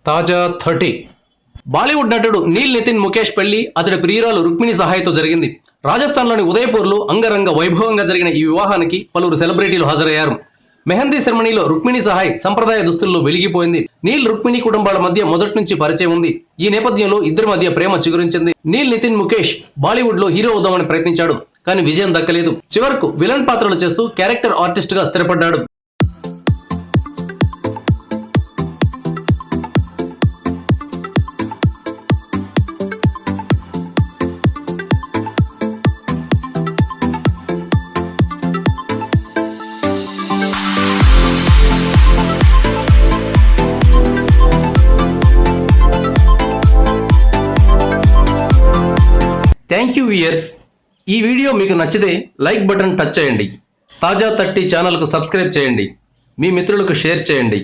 తాజా 30 బాలీవుడ్ నటుడు నీల్ నితిన్ ముఖేష్ పెళ్లి అతడి ప్రియురాలు రుక్మిణి సహాయతో జరిగింది. రాజస్థాన్లోని ఉదయపూర్లో అంగరంగ వైభవంగా జరిగిన ఈ వివాహానికి పలువురు సెలబ్రిటీలు హాజరయ్యారు. మెహందీ సెరమనీలో రుక్మిణి సహాయ్ సంప్రదాయ దుస్తుల్లో వెలిగిపోయింది. నీల్ రుక్మిణి కుటుంబాల మధ్య మొదటి నుంచి పరిచయం ఉంది. ఈ నేపథ్యంలో ఇద్దరి మధ్య ప్రేమ చిగురించింది. నీల్ నితిన్ ముఖేష్ బాలీవుడ్ లో హీరో అవుదామని ప్రయత్నించాడు, కానీ విజయం దక్కలేదు. చివరకు విలన్ పాత్రలు చేస్తూ క్యారెక్టర్ ఆర్టిస్ట్ గా స్థిరపడ్డాడు. Thank you viewers. ఈ వీడియో మీకు నచ్చితే లైక్ బటన్ టచ్ చేయండి. తాజా 30 ఛానల్కు సబ్స్క్రైబ్ చేయండి. మీ మిత్రులకు షేర్ చేయండి.